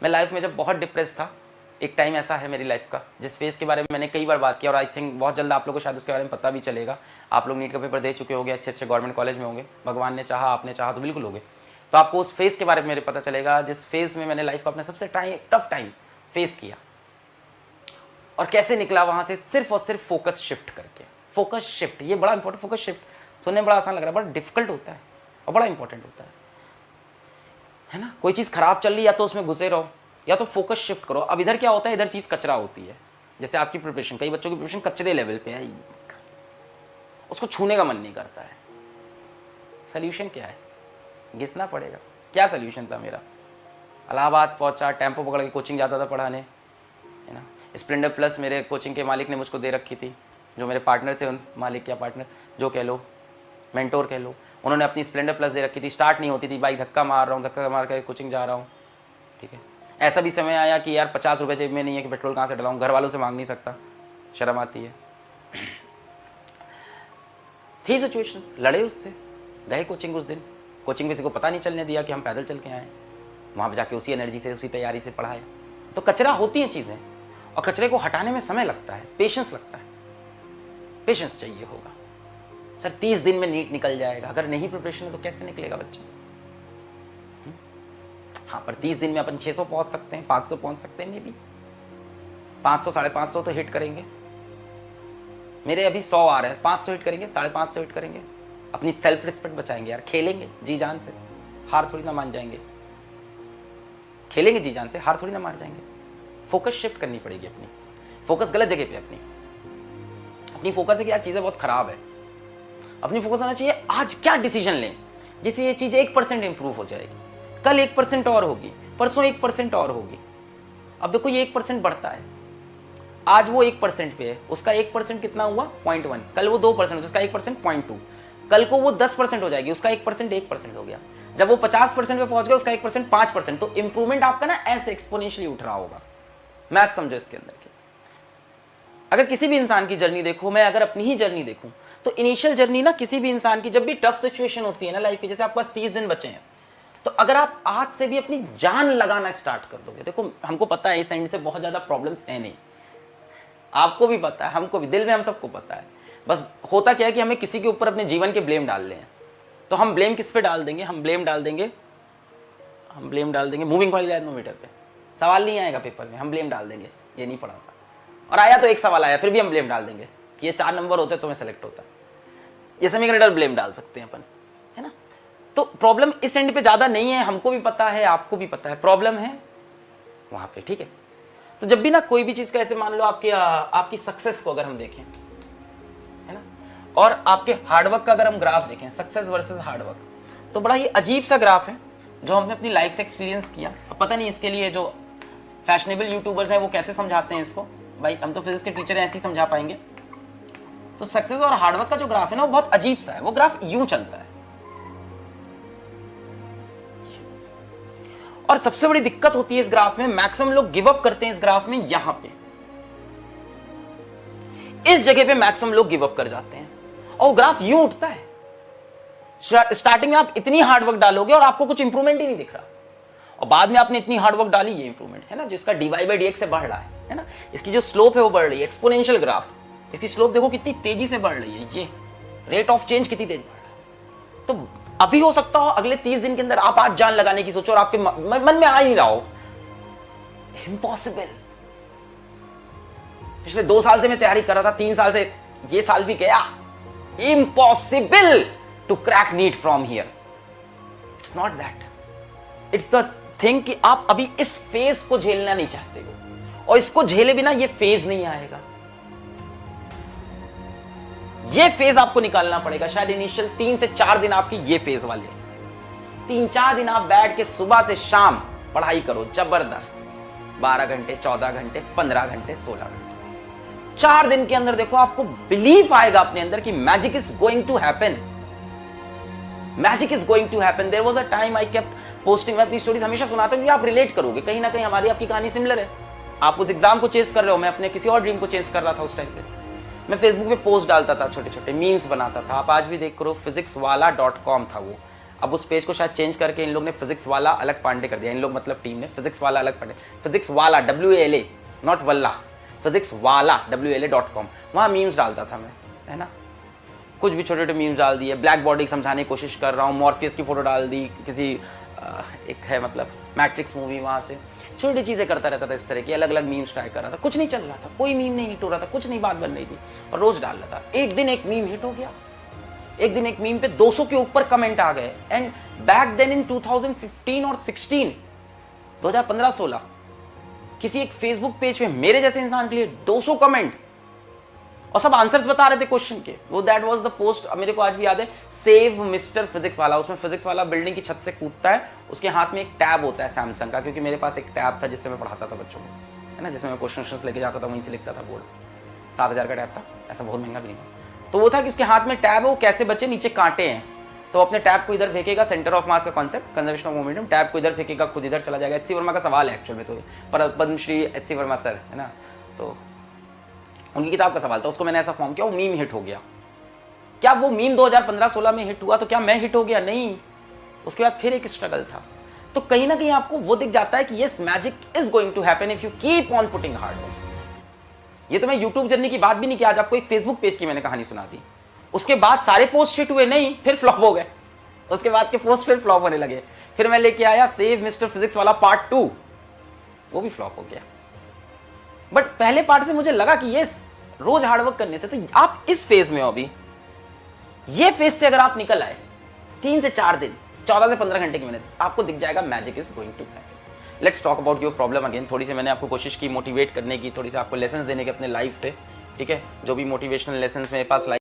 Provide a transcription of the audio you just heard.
मैं लाइफ में जब बहुत डिप्रेस था, एक टाइम ऐसा है मेरी लाइफ का जिस फेज़ के बारे में मैंने कई बार बात किया और आई थिंक बहुत जल्द आप लोगों को शायद उसके बारे में पता भी चलेगा। आप लोग नीट का पेपर दे चुके होंगे, अच्छे अच्छे गवर्नमेंट कॉलेज में होंगे, भगवान ने चाहा, आपने चाहा तो बिल्कुल होंगे। तो आपको उस फेज़ के बारे में मेरे पता चलेगा जिस फेज़ में मैंने लाइफ का अपना सबसे टफ टाइम फेस किया और कैसे निकला वहाँ से, सिर्फ और सिर्फ फोकस शिफ्ट करके। फोकस शिफ्ट, ये बड़ा इंपॉर्टेंट। फोकस शिफ्ट सुनने में बड़ा आसान लग रहा है, बड़ा डिफिकल्ट होता है और बड़ा इंपॉर्टेंट होता है ना। कोई चीज़ खराब चल रही, या तो उसमें घुसे रहो या तो फोकस शिफ्ट करो। अब इधर क्या होता है, इधर चीज़ कचरा होती है। जैसे आपकी प्रिपरेशन, कई बच्चों की प्रिपरेशन कचरे लेवल पे है, उसको छूने का मन नहीं करता है। सोल्यूशन क्या है, घिसना पड़ेगा। क्या सोल्यूशन था मेरा, इलाहाबाद पहुंचा, टेम्पो पकड़ के कोचिंग जाता था पढ़ाने, है ना। स्प्लेंडर प्लस मेरे कोचिंग के मालिक ने मुझको दे रखी थी, जो मेरे पार्टनर थे, उन मालिक या पार्टनर जो कह लो, मेंटोर कह लो, उन्होंने अपनी स्प्लेंडर प्लस दे रखी थी। स्टार्ट नहीं होती थी, बाइक धक्का मार रहा हूँ, धक्का मार कर कोचिंग जा रहा हूँ, ठीक है। ऐसा भी समय आया कि यार 50 रुपये जेब में नहीं है कि पेट्रोल कहाँ से डलाऊँ, घर वालों से मांग नहीं सकता, शर्म आती है। थी सिचुएशंस, लड़े उससे, गए कोचिंग। उस दिन कोचिंग किसी को पता नहीं चलने दिया कि हम पैदल चल के आए, वहाँ पर जाके उसी एनर्जी से, उसी तैयारी से पढ़ाए। तो कचरा होती हैं चीज़ें, और कचरे को हटाने में समय लगता है, पेशेंस लगता है, पेशेंस चाहिए होगा। सर 30 दिन में नीट निकल जाएगा, अगर नहीं प्रिपरेशन है तो कैसे निकलेगा बच्चा। हाँ, पर 30 दिन में अपन 600 पहुंच सकते हैं, 500 पहुंच सकते हैं, मे बी 500 550 तो हिट करेंगे। मेरे अभी 100 आ रहे हैं, 500 हिट करेंगे, 550 हिट करेंगे। अपनी सेल्फ रिस्पेक्ट बचाएंगे यार, खेलेंगे जी जान से, हार थोड़ी ना मान जाएंगे। खेलेंगे जी जान से, हार थोड़ी ना मार जाएंगे। फोकस शिफ्ट करनी पड़ेगी अपनी, फोकस गलत जगह पे अपनी फोकस है कि यार चीज़ें बहुत खराब है। अपनी फोकस होना चाहिए आज क्या डिसीजन लें जिससे ये चीज़ 1% इंप्रूव हो जाएगी, कल 1% और होगी, परसों 1% और होगी। अब देखो ये 1% बढ़ता है, आज वो 1% पे है, उसका 1% कितना हुआ 0.1, कल वो 2%, उसका 1% 0.2, कल को वो 10% हो जाएगी, उसका 1% 1% हो गया। जब वो 50% पे पहुंच गया, उसका 1% 5%। तो इंप्रूवमेंट आपका ना ऐसे एक्सपोनेंशियली उठ रहा होगा। मैथ समझो इसके अंदर के। अगर किसी भी इंसान की जर्नी देखो, मैं अगर अपनी ही जर्नी देखूं तो इनिशियल जर्नी ना किसी भी इंसान की, जब भी टफ सिचुएशन होती है ना लाइफ की, जैसे आपके पास 30 दिन बचे हैं, तो अगर आप आज से भी अपनी जान लगाना स्टार्ट कर दोगे, देखो हमको पता है इस एंड से बहुत ज्यादा प्रॉब्लम्स है नहीं, आपको भी पता है, हमको भी, दिल में हम सबको पता है। बस होता क्या है कि हमें किसी के ऊपर अपने जीवन के ब्लेम डाल रहे हैं। तो हम ब्लेम किस पे डाल देंगे, हम ब्लेम डाल देंगे मूविंग कॉइल गैल्वेनोमीटर पे। सवाल नहीं आएगा पेपर में, हम ब्लेम डाल देंगे ये नहीं पढ़ा था, और आया तो एक सवाल आया, फिर भी हम ब्लेम डाल देंगे कि ये 4 नंबर होते तो मैं सेलेक्ट होता। ये समीकरण ब्लेम डाल सकते हैं अपन, है ना। तो प्रॉब्लम इस एंड पे ज्यादा नहीं है, हमको भी पता है, आपको भी पता है, प्रॉब्लम है वहां पे, ठीक है। तो जब भी ना कोई भी चीज का, ऐसे मान लो आपकी सक्सेस को अगर हम देखें, है ना, और आपके हार्डवर्क का अगर हम ग्राफ देखें, सक्सेस वर्सेस हार्डवर्क, तो बड़ा ही अजीब सा ग्राफ है जो हमने अपनी लाइफ से एक्सपीरियंस किया। अब पता नहीं इसके लिए जो फैशनेबल यूट्यूबर्स हैं वो कैसे समझाते हैं इसको, भाई हम तो फिजिक्स के टीचर हैं, ऐसे ही समझा पाएंगे। तो सक्सेस और हार्डवर्क का जो ग्राफ है ना, वो बहुत अजीब सा है। वो ग्राफ यूं चलता है, और सबसे बड़ी दिक्कत होती है इस ग्राफ में, मैक्सिमम लोग गिव अप करते हैं इस ग्राफ में, यहां पे इस जगह पे मैक्सिमम लोग गिव अप कर जाते हैं, और वो ग्राफ यूं उठता है। स्टार्टिंग में आप इतनी हार्डवर्क डालोगे और आपको कुछ इंप्रूवमेंट ही नहीं दिख रहा, और बाद में आपने इतनी हार्डवर्क डाली, ये इंप्रूवमेंट है ना, जिसका dy/dx से बढ़ रहा है ना। इसकी जो स्लोप है वो बढ़ रही है, एक्सपोनेंशियल ग्राफ। इसकी स्लोप देखो कितनी तेजी से बढ़ रही है, ये रेट ऑफ चेंज कितनी तेज बढ़ रहा है। तो अभी हो सकता हो अगले 30 दिन के अंदर आप आज जान लगाने की सोचो और आपके मन में आ ही रहा हो, इम्पॉसिबल। पिछले 2 साल से मैं तैयारी कर रहा था, 3 साल से, ये साल भी गया, impossible to crack NEET from here. It's not that, it's the thing कि आप अभी इस फेज को झेलना नहीं चाहते हो, और इसको झेले बिना ये फेज नहीं आएगा। ये फेज आपको निकालना पड़ेगा। शायद इनिशियल 3 से 4 दिन आपकी ये फेज वाले, 3-4 दिन आप बैठ के सुबह से शाम पढ़ाई करो जबरदस्त, 12 घंटे, 14 घंटे, 15 घंटे, 16 घंटे। 4 दिन के अंदर देखो आपको बिलीफ आएगा अपने अंदर कि magic is going to happen, magic is going to happen. There was a time I kept posting, मैं अपनी स्टोरीज हमेशा सुनाता हूं कि आप रिलेट करोगे, कहीं ना कहीं हमारी आपकी कहानी सिमिलर है। आप उस एग्जाम को चेस कर रहे हो, मैं अपने किसी और ड्रीम को चेस कर रहा था उस टाइम पे। मैं फेसबुक पे पोस्ट डालता था, छोटे छोटे मीम्स बनाता था, आप आज भी देख करो, physicswala.com था वो, अब उस पेज को शायद चेंज करके इन लोग ने फिजिक्स वाला अलग पांडे कर दिया। इन लोग मतलब टीम ने फिजिक्स वाला अलग पांडे, फिजिक्स वाला WALA नॉट वल्ला, फिजिक्स वाला WALA.com, वहाँ मीम्स डालता था मैं, है ना, कुछ भी छोटे छोटे मीम्स डाल दिए, ब्लैक बॉडी समझाने की कोशिश कर रहा हूँ, मॉर्फियस की फोटो डाल दी, किसी एक है मतलब मैट्रिक्स मूवी, वहाँ से छोटी चीज़ें करता रहता था, इस तरह की अलग अलग मीम्स ट्राई कर रहा था। कुछ नहीं चल रहा था, कोई मीम नहीं हिट हो रहा था, कुछ नहीं बात बन रही थी, और रोज डाल रहा था। एक दिन एक मीम हिट हो गया, एक दिन एक मीम पे 200 के ऊपर कमेंट आ गए। एंड बैक देन इन 2015 और 16, 2015-16 किसी एक फेसबुक पेज पे मेरे जैसे इंसान के लिए 200 कमेंट, और सब आंसर्स बता रहे थे क्वेश्चन के। वो दैट वाज द पोस्ट, मेरे को आज भी याद है, सेव मिस्टर फिजिक्स वाला। उसमें फिजिक्स वाला बिल्डिंग की छत से कूदता है, उसके हाथ में एक टैब होता है सैमसंग का, क्योंकि मेरे पास एक टैब था जिससे मैं पढ़ाता था बच्चों को, है ना, जिसमें मैं क्वेश्चन लेके जाता था, वहीं से लिखता था बोर्ड। 7,000 का टैब था, ऐसा बहुत महंगा भी नहीं था। तो वो था कि उसके हाथ में टैब है, वो कैसे बच्चे नीचे कांटे हैं, तो अपने टैब को इधर फेंकेगा, सेंटर ऑफ मास का concept, conservation of momentum, tab को इधर फेंकेगा, खुद इधर चला जाएगा। HC वर्मा का सवाल है एक्चुअल में, तो पर पद्मश्री HC वर्मा सर, है ना, तो उनकी किताब का सवाल था, उसको मैंने ऐसा फॉर्म किया, वो मीम हिट हो गया। क्या वो मीम 2015-16 में हिट हुआ तो क्या मैं हिट हो गया? नहीं, उसके बाद फिर एक स्ट्रगल था। तो कहीं ना कहीं आपको वो दिख जाता है कि yes, magic is going to happen if you keep on putting hard work. ये तो मैं यूट्यूब जर्नी की बात भी नहीं किया, आज आपको एक फेसबुक पेज की मैंने कहानी सुना दी। उसके बाद सारे पोस्ट हिट हुए नहीं, फिर फ्लॉप हो गए, उसके बाद के पोस्ट फिर फ्लॉप होने लगे। फिर मैं लेके आया सेव मिस्टर फिजिक्स वाला पार्ट 2, वो भी फ्लॉप हो गया। बट पहले पार्ट से मुझे लगा कि ये रोज हार्डवर्क करने से, तो आप इस फेज में हो अभी, ये फेज से अगर आप निकल आए 3 से 4 दिन, 14 से 15 घंटे की मेहनत, आपको दिख जाएगा magic is going to happen. Let's talk about your problem again. थोड़ी सी मैंने आपको कोशिश की मोटिवेट करने की, थोड़ी सी आपको लेसन्स देने के अपने लाइफ से, ठीक है, जो भी मोटिवेशनल लेसन्स मेरे पास